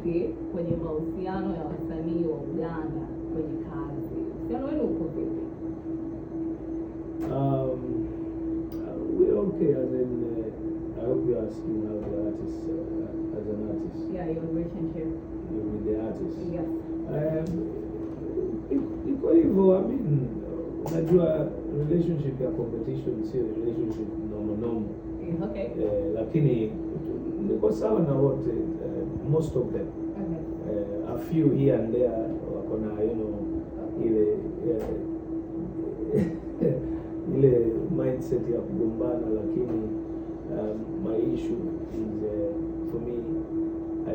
vipi kwenye mahusiano ya wasanii wa Uganda kwenye kazi? Uhusiano wenu uko vipi? We're okay, as in, I hope you're asking how the artist, as an artist. Yeah, your relationship. With the artist. Yes. Iko hivyo, I mean, unajua relationship ya competition sio relationship normal. Okay. Lakini niko sawa na wote, most of them. Okay. A few here and there wako na, you know, ile mindset ya kugombana, lakini my issue is for me, I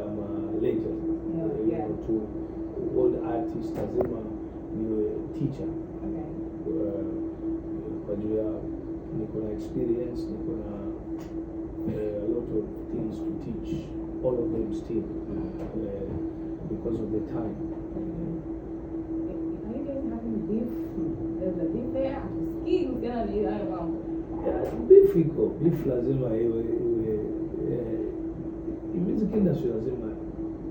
am a legend. Yeah. To all the artists lazima niwe teacher. Okay. Kwa juu ya niko na experience, niko na a lot of things to teach all of them still, because of the time. Are you guys having beef? There's a beef there. Beef lazima iwe music industry lazima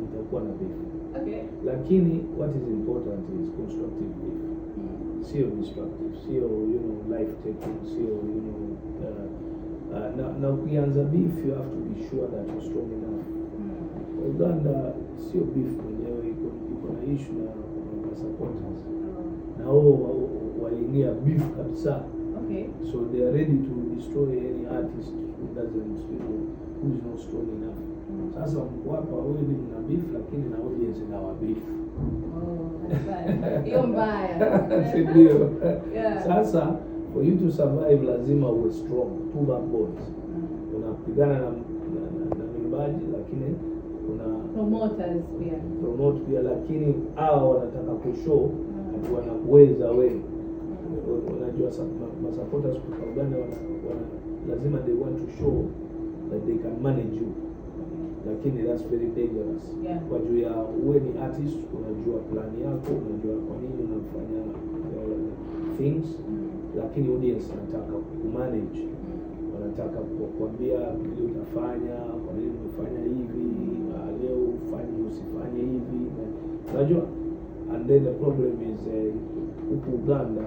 itakuwa na beef. Okay. Lakini what is important is constructive beef. Sio destructive, sio, you know, life taking, sio, you know, na ukianza beef you have to be sure that you're strong enough. Uganda sio beef mwenyewe, iko na issue na supporters. Na wao waliingia beef kabisa. Okay. So they are ready to destroy any artist who doesn't, you know, who is not strong enough. Sasa mkwapa wewe ni mna beef lakini na audience na wa beef. That's bad. Hiyo mbaya. Ndio. Yeah. Sasa for you to survive lazima uwe strong, two backbones. Unapigana na mimbaji lakini kuna promoters pia. Promote pia, lakini hao wanataka kushow ati wanakuweza wewe. Unajua supporters kutoka Uganda lazima they want to show that they can manage you. Lakini that's very dangerous. Yeah. Kwa juu ya uwe ni artist, unajua plan yako, unajua kwa nini unafanya things, lakini audience wanataka kumanage. Wanataka kukwambia vile utafanya, kwa nini umefanya hivi, leo ufanye usifanye hivi. Unajua, and then the problem is huku Uganda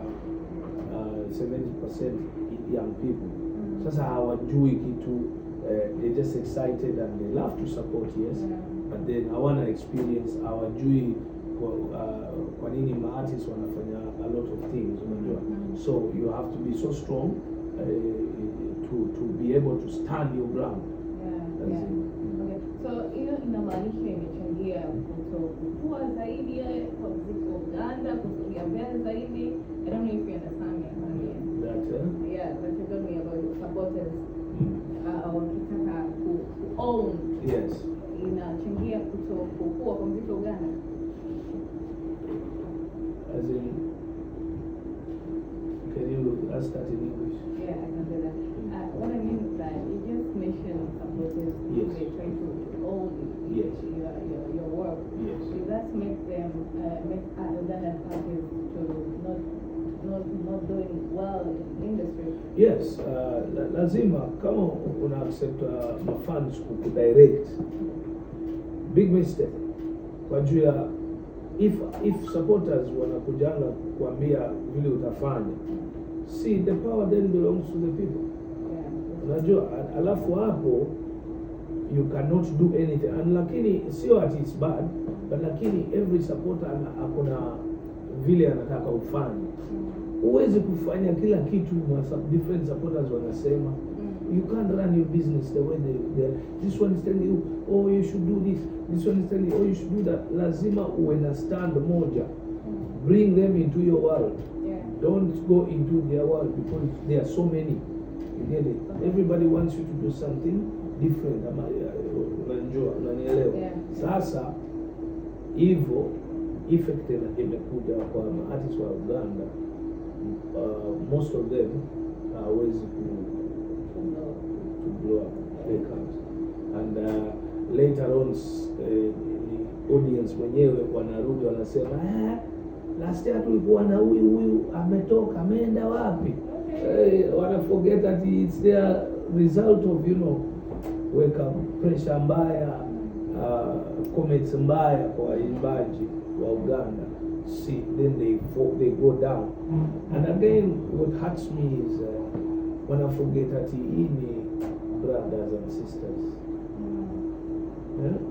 70% young people. Sasa hawajui kitu, they're just excited and they love to support, yes, but then hawana experience, hawajui kwa nini ma-artists wanafanya a lot of things, unajua. So you have to be so strong to be able to stand your ground. Yeah. Okay. So hiyo inamaanisha imechangia kukua zaidi kwa muziki wa Uganda, kusogea mbele zaidi. I don't know if you understand me. Yeah, but you told me about supporters wakitaka ku-own. Yes. Inachangia kukua kwa muziki wa Uganda. As in, can you ask that in English? Yeah, I can do that. What I mean is that you just mentioned supporters. Yes. They try to own Yes. your work. Yes. Does that make them make Uganda artists to not doing well in the industry? Yes, lazima kama una accept mafans kudirect, big mistake. Kwa juu ya if supporters wanakujanga kuambia vile utafanya, see, the power then belongs to the people. Unajua, alafu hapo you cannot do anything, and lakini sio ati it's bad, but lakini every supporter akona vile anataka ufanye. Huwezi kufanya kila kitu different supporters wanasema. You can't run your business the way this one is telling you, oh, you should do this one is telling you, oh, you should do that. Lazima uwe na stand moja. Bring them into your world. Don't go into their world because there are so many. You get it? Everybody wants you to do something different. Unanielewa? Sasa hivyo effect imekuja kwa artists wa Uganda. Most of them hawezi to blow up, they can't. And later on the audience wenyewe wanarudi wanasema, last year tulikuwa na huyu ametoka, ameenda wapi? Wanna forget that it's their result of, you know, wake up pressure mbaya, comments mbaya kwa waimbaji wa Uganda, see, then they go down. And again, what hurts me is when I forget that any brothers and sisters.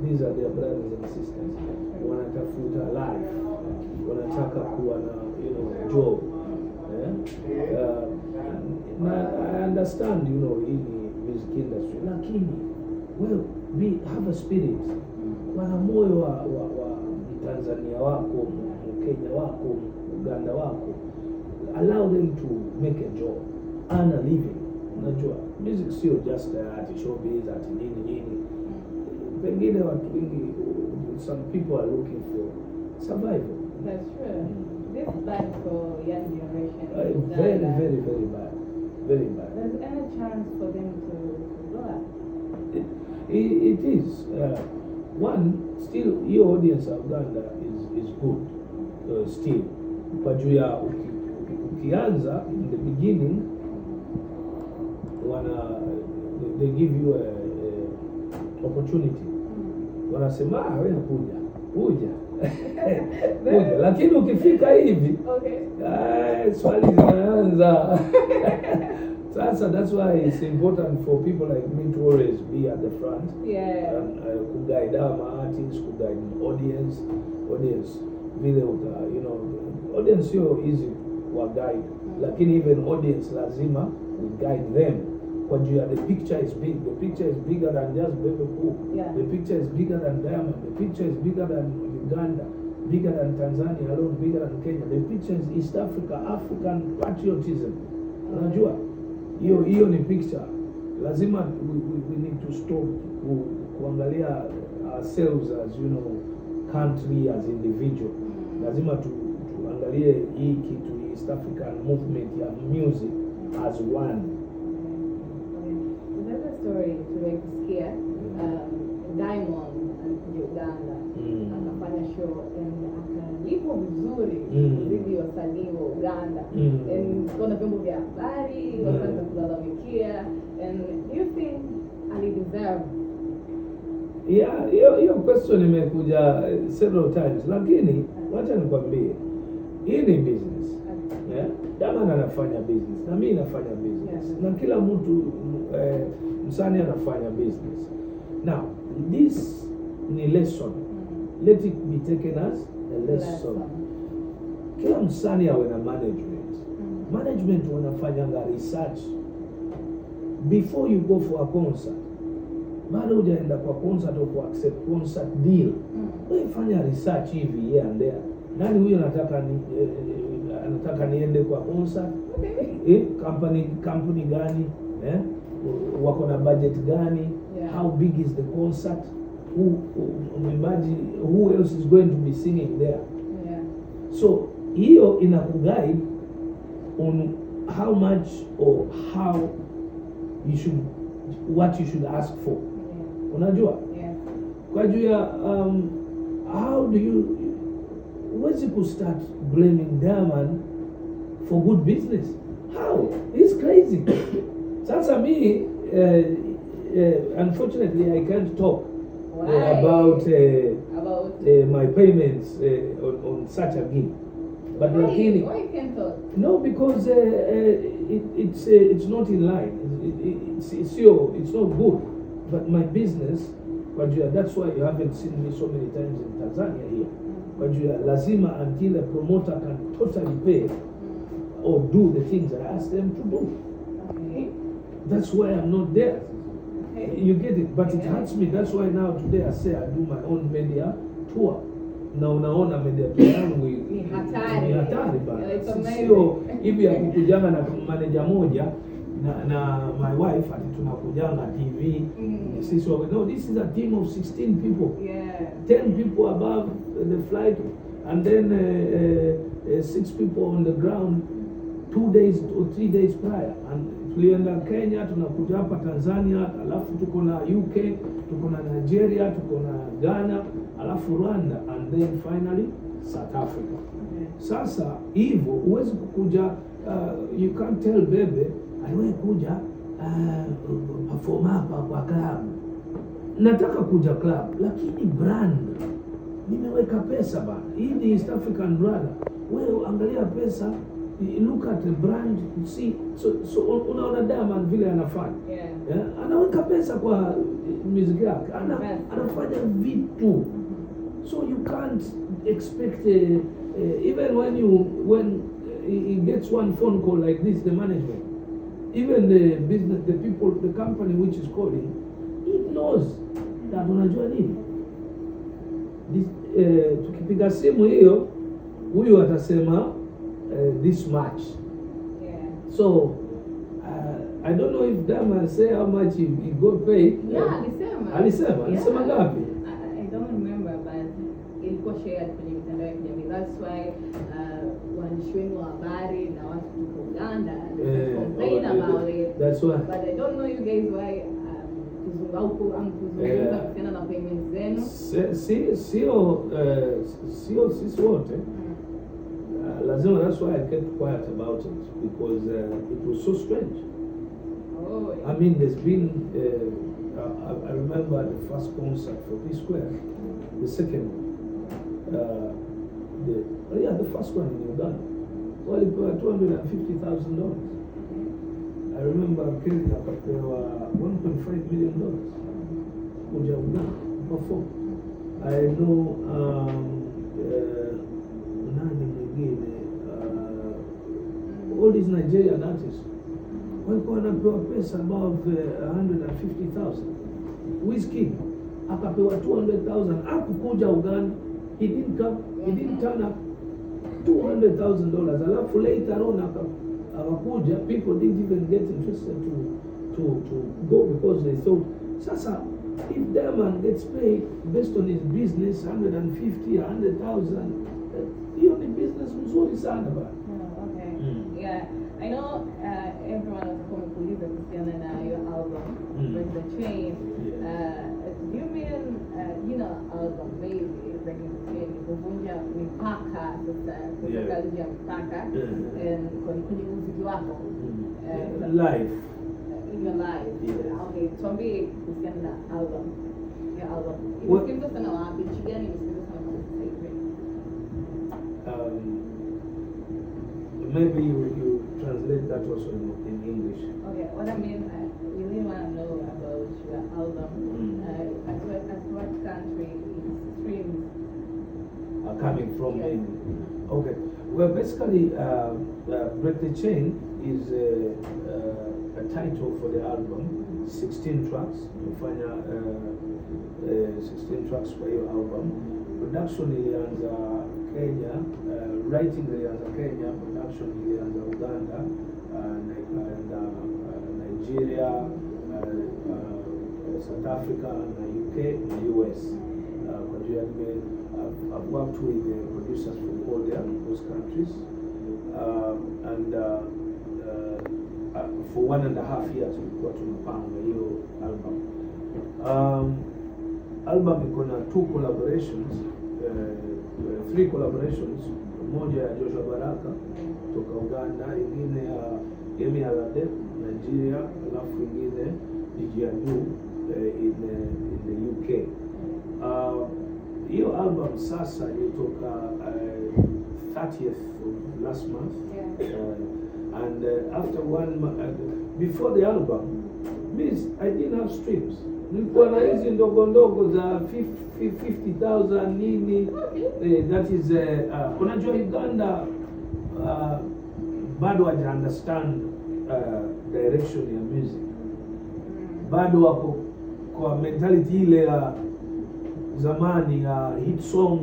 These are their brothers and sisters. Wanatafuta life, wanataka kuwa na job. I understand, in music industry, lakini we have a spirit. Wana moyo wa Tanzania wako, Kenya wako, Uganda wako. Allow them to make a job, earn a living. Unajua, music sio just ati showbiz, ati nini. Pengine watu wengi, some people are looking for survival. That's true. This is bad for young generation. Very, very, very bad. Very bad. There's any chance for them to grow up? It is. One, still, your audience of Uganda is good. Still. Kwa juu ya ukianza, in the beginning, they give you a opportunity. Wanasema wewe kuja. Lakini ukifika hivi, swali zinaanza. Sasa that's why it's important for people like me to always be at the front. Yeah. And guide our artists, guide audience vile audience sio easy wa guide. Lakini even audience lazima we guide them. Kwa juu ya the picture is big. The picture is bigger than just Bebe. Yeah. The picture is bigger than Diamond. The picture is bigger than Uganda, bigger than Tanzania alone, bigger than Kenya. The picture is East Africa, African patriotism. Unajua? Hiyo ni picture. Lazima we need to stop kuangalia ourselves as country, as individual. Lazima tuangalie hii kitu East African movement ya music as one. There's a story to kusikia Diamond Uganda akafanya show akalipwa vizuri kuzidi wasanii wa Uganda. Kuna vyombo vya habari wakaanza kulalamikia. And do you think Ali deserve? Yeah, hiyo question imekuja several times, lakini wacha nikwambie, hii ni business. Yeah? Diamond anafanya business na mimi nafanya business. Na kila mtu msanii anafanya business. Now, this ni lesson. Let it be taken as a lesson. Kila msanii awe na management. Management wanafanyanga research before you go for a concert. Bado hujaenda kwa concert au kwa accept concert deal. Wewe fanya research hivi here and there. Nani huyo anataka niende kwa concert? Company gani? Wako na budget gani? Yeah. How big is the concert? Who else is going to be singing there? Yeah. So hiyo inakuguide on how much or how you should, what you should ask for. Yeah. Unajua? Yeah. Kwa juu ya how do you huwezi start blaming Diamond for good business? How? It's crazy. Sasa me unfortunately I can't talk about my payments on such a gig. But why you can't talk? No, because it's not in line. It's not good. But my business, that's why you haven't seen me so many times in Tanzania here. Lazima until a promoter can totally pay or do the things I ask them to do. Okay. That's why I'm not there. Okay. You get it? But it hurts me. That's why now today I say I do my own media tour. Na unaona media tour yangu ni hatari bana. Sio hivi ya kukujanga na manager moja na my wife ati tunakujanga TV. Sisi no, this is a team of 16 people. Yeah. 10 people above the flight and then 6 people on the ground 2 days or 3 days prior. And tulienda Kenya, tunakuja hapa Tanzania, alafu tuko na UK, tuko na Nigeria, tuko na Ghana, alafu Rwanda, and then finally South Africa. Okay. Sasa hivyo huwezi kukuja, you can't tell Bebe aliwahi kuja perform hapa kwa club. nataka kuja club lakini brand nimeweka pesa bana. Hii ni East African brother. Wewe angalia pesa, look at the brand, see. So unaona Diamond vile anafanya. Yeah, anaweka pesa kwa music yake. Anafanya vitu. So you can't expect even when he gets one phone call like this, the management, even the business, the people, the company which is calling, it knows that unajua nini. Tukipiga simu hiyo, huyu atasema this much. So I don't know if Diamond say how much he got paid. Yeah, alisema ngapi? I don't remember, but ilikuwa shared kwenye mitandao ya kijamii. That's why waandishi wengi wa habari na watu kutoka Uganda complain about it. That's why. But I don't know you guys why kuzungumza kuhusiana na payments zenu. Sio sisi wote. Lazima, that's why I kept quiet about it, because it was so strange. Oh, yeah. I mean, there's been I remember the first concert for P-Square, the second the first one in Uganda. Well, it was $250,000. I remember Kenya akapewa $1.5 million kuja Uganda perform. I know nani mwingine all these Nigerian artists walikuwa wanapewa pesa above 150,000. Wizkid akapewa 200,000. Hakukuja Uganda, he didn't come, he didn't turn up. $200,000. Alafu later on akakuja, people didn't even get interested to go because they thought, sasa if Diamond gets paid based on his business 150, 100,000, hiyo ni business mzuri sana ba. Okay. Yeah, I know everyone was kuuliza kuhusiana na your album, Break the Chain. Do you mean album maybe Break the Chain, kuvunja mipaka sasa, kutoka nje ya mipaka kwenye muziki wako live in your life? Okay, tuambie kuhusiana na album, your album. Imesikilizwa sana wapi? Nchi gani imesikilizwa sana kwa sasa hivi? Maybe you translate that also in English. Okay, what I mean, I really want to know about your album. At what country streams are coming from? Yeah. Okay, well, basically, Break the Chain is a title for the album. 16 tracks. You find 16 tracks for your album. Production ilianza Kenya, writing ilianza Kenya, production ilianza Uganda, Nigeria, South Africa, UK, and US. I've worked with the producers from all those countries, and for 1.5 years tulikuwa tunapanga hiyo album. Album iko na 2 collaborations, 3 collaborations. Moja ya Joshua Baraka kutoka Uganda, ingine ya Yemi Alade Nigeria, alafu ingine DJ Adu in the UK. Hiyo album sasa ilitoka 30th of last month. And after 1 month, before the album, I didn't have streams. Nilikuwa na hizi ndogo za 50,000 nini. That is unajua Uganda bado haja understand direction ya music. Bado wako kwa mentality ile ya zamani ya hit song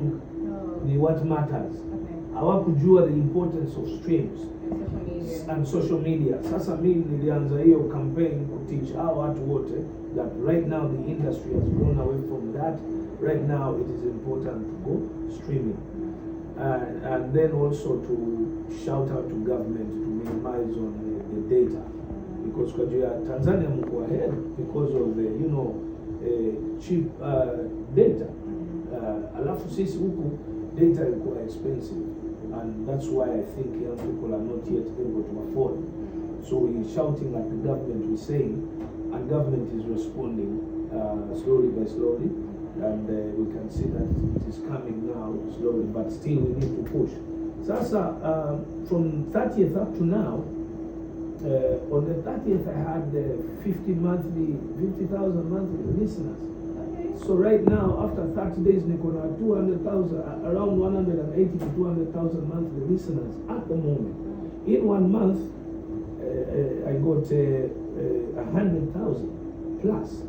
ni what matters. Hawakujua the importance of streams and social media. Sasa mimi nilianza hiyo campaign to teach hao watu wote that right now the industry has gone away from that. Right now it is important to go streaming. And then also to shout out to government to minimize on the data, because kwa Tanzania mko ahead because of the cheap data. Alafu sisi huku data ilikuwa expensive, and that's why I think young people are not yet able to afford. So we're shouting at the government, we're saying, and government is responding slowly by slowly, and we can see that it is coming now slowly, but still we need to push. Sasa, from 30th up to now, on the 30th I had 50,000 monthly listeners. So right now, after 30 days, Nikona 200,000, around 180 to 200,000 monthly listeners at the moment. In 1 month, I got 100,000 plus.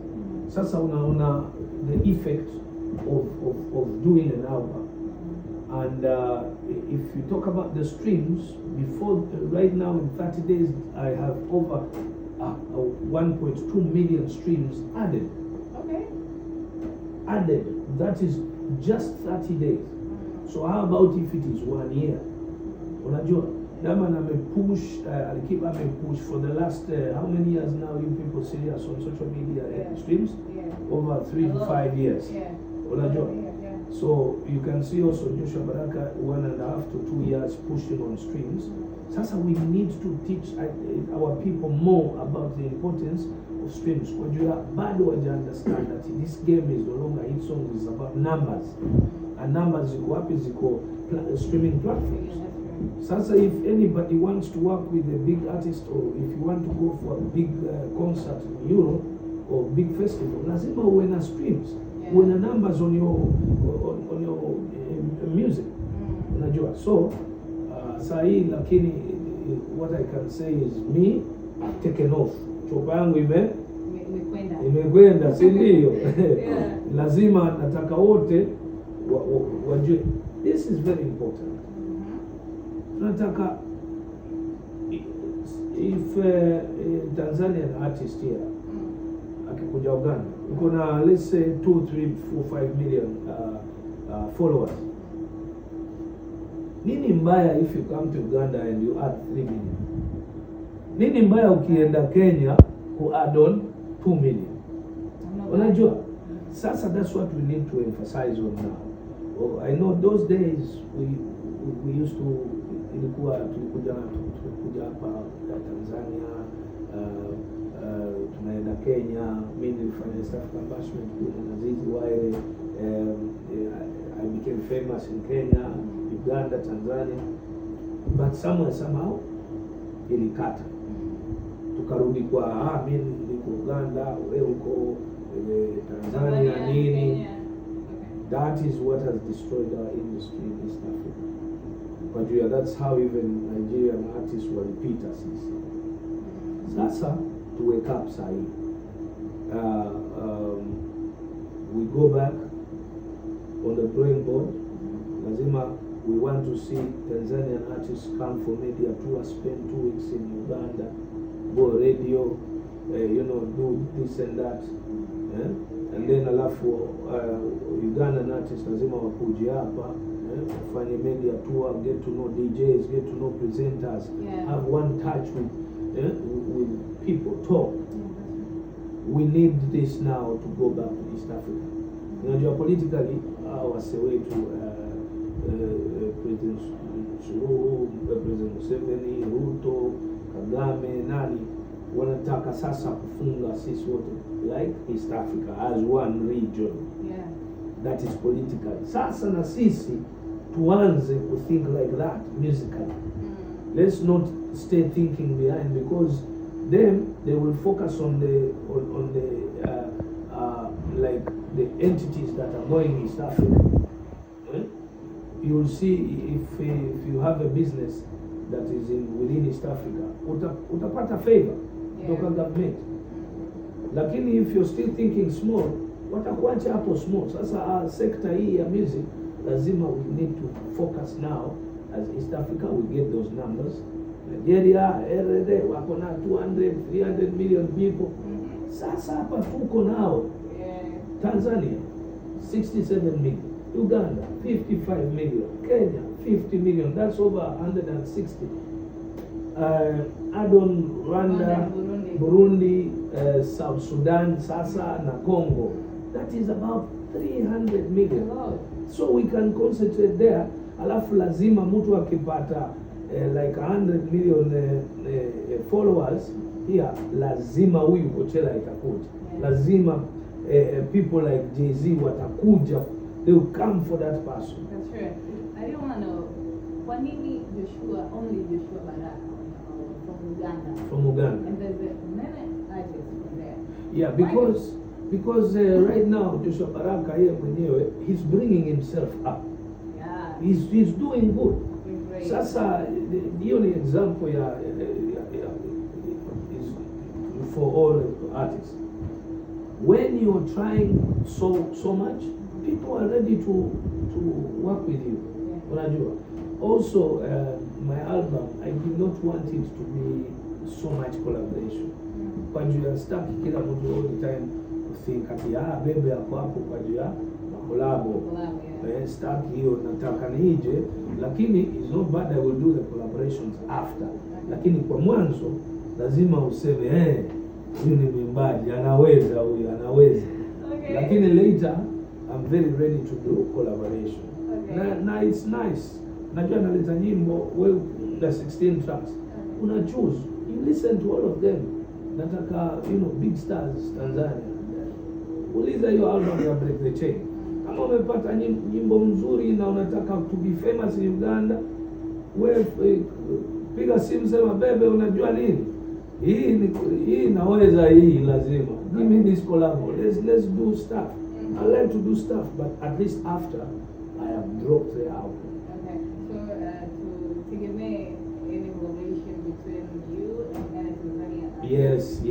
Sasa unaona the effect of doing an album. And if you talk about the streams, before right now in 30 days, I have over 1.2 million streams added. Okay. Added. That is just 30 days. So how about if it is 1 year? Unajua, that man push for the last how many years now? You people serious on social media streams? Yeah. Over 3 to 5 years. Yeah. Unajua? So you can see also Joshua Baraka 1.5 to 2 years pushing on streams. Sasa we need to teach our people more about the importance of streams. Because you bado waja understand that this game is no longer hit song, is about numbers. And numbers ziko wapi, ziko streaming platforms. Sasa if anybody wants to work with a big artist, or if you want to go for a big concert in Europe or big festival, lazima uwe na streams. When the numbers on your music, unajua. So sahi, lakini what I can say is me, I've taken off. Chopa yangu imekwenda, si ndio? Lazima nataka wote wajue. This is very important. Nataka if Tanzanian artist here akikuja Uganda, uko na let's say 2, 3, 4, 5 million followers. Nini mbaya if you come to Uganda and you add 3 million? Nini mbaya ukienda Kenya who add on 2 million? Unajua? Sasa that's what we need to emphasize on now. Oh, I know those days we used to tulikuja hapa Tanzania, tunaenda Kenya, mimi nilifanya staff ambassador na Zizi Waire, I became famous in Kenya, Uganda, Tanzania, but somehow ilikata. Tukarudi kwa mimi niko Uganda, wewe uko Tanzania nini. That is what has destroyed our industry in East Africa. But yeah, that's how even Nigerian artists will repeat us. Sasa to wake up, Sai. We go back on the drawing board. Lazima, we want to see Tanzanian artists come for maybe a tour, spend 2 weeks in Uganda, go radio, do this and that. And then alafu Ugandan artists lazima wakuje hapa, fanye media tour, get to know DJs, get to know presenters, have one touch with people, talk. We need this now to go back to East Africa. Unajua politically wase wetu President Suluhu, President Museveni, Ruto, Kagame, nani wanataka sasa kufunga sisi wote like East Africa as one region. That is politically. Sasa na sisi tuanze to think like that musically. Let's not stay thinking behind, because then they will focus on the like the entities that are going East Africa. You will see if you have a business that is within East Africa, utapata favor kutoka government. Lakini if you're still thinking small, watakuacha hapo small. Sasa sector hii ya music lazima we need to focus now as East Africa. We get those numbers. Nigeria everyday wako na 200-300 million people. Sasa hapa tuko nao. Tanzania 67 million, Uganda 55 million, Kenya 50 million. That's over 160. Add on Rwanda, Burundi, South Sudan, sasa na Congo. That is about 300 million. So we can concentrate there. Alafu lazima mtu akipata like 100 million followers here, lazima huyu Coachella itakuja. Lazima people like Jay-Z watakuja, they will come for that person. That's true. I didn't want to know, kwa nini only Joshua Baraka from Uganda? From Uganda. And there's many artists from there. Yeah, because right now Joshua Baraka here mwenyewe, he's bringing himself up. Yeah. He's doing good. Great. Sasa the only example is for all artists. When you're trying so much, people are ready to work with you. Unajua. Also, my album, I did not want it to be so much collaboration. Kwa juu ya staki kila mtu all the time think ati Bebe yako hapo kwa juu ya collabo. Staki hiyo, nataka nije, lakini it's not bad, I will do the collaborations after. Lakini kwa mwanzo lazima useme huyu ni mwimbaji, anaweza. Okay. Lakini later I'm very ready to do collaboration. Okay. Na it's nice. Najua naleta nyimbo, well, the 16 tracks. Una choose. You listen to all of them. Nataka, big stars Tanzania. Uliza hiyo album ya Break the Chain. Kama umepata nyimbo mzuri na unataka to be famous in Uganda, wewe piga simu, sema Bebe, unajua nini? Hii naweza, hii lazima. Give me this collab. Let's do stuff. I like to do stuff, but at least after I have dropped the album. Okay. So to give me any relation between you and Tanzania? Yes,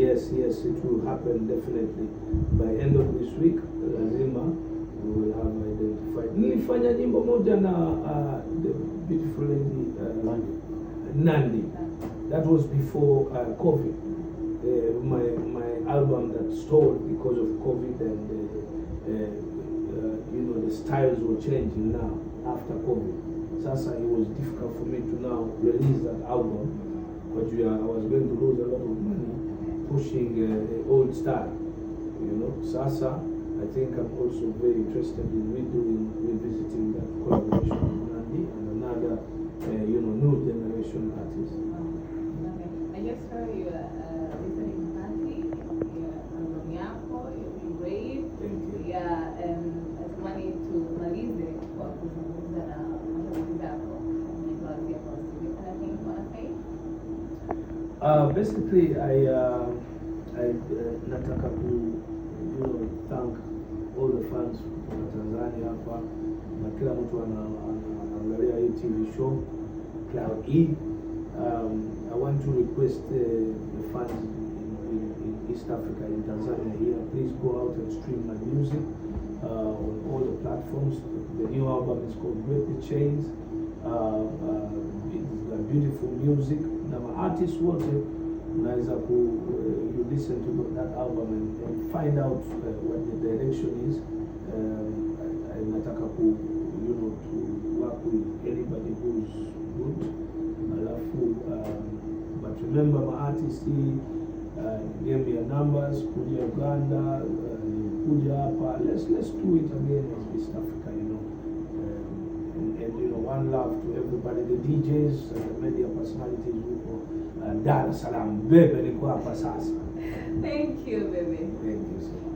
it will happen definitely. By end of this week, lazima we will have identified. Nilifanya nyimbo moja na the beautiful lady Nandi. That was before COVID. My album that stalled because of COVID, and the styles were changing now after COVID. Sasa it was difficult for me to now release that album, but I was going to lose a lot of money pushing old style. Sasa I think I'm also very interested in revisiting that collaboration with Nandi and another new generation artist. Okay. I just saw you listening party, album yako, you're great. Thank you. Yeah, natamani tumalize kwa kuzungumza na mashabiki zako. Anything you want to say? Basically, I nataka to thank all the fans from Tanzania hapa na kila mtu anaangalia hii TV show Cloud E. I want to request the fans in East Africa, in Tanzania here, please go out and stream my music on all the platforms. The new album is called Break the Chains. It's beautiful music. Now my artists want it. You listen to that album and find out what the direction is. Nataka to work with anybody who's good. But remember, my artist gave me numbers. Kuja Uganda, Kuja hapa. Let's do it again as East Africa, and one love to everybody, the DJs and the media personalities who Dar es Salaam. Bebe niko hapa sasa. Thank you, Bebe. Thank you so much.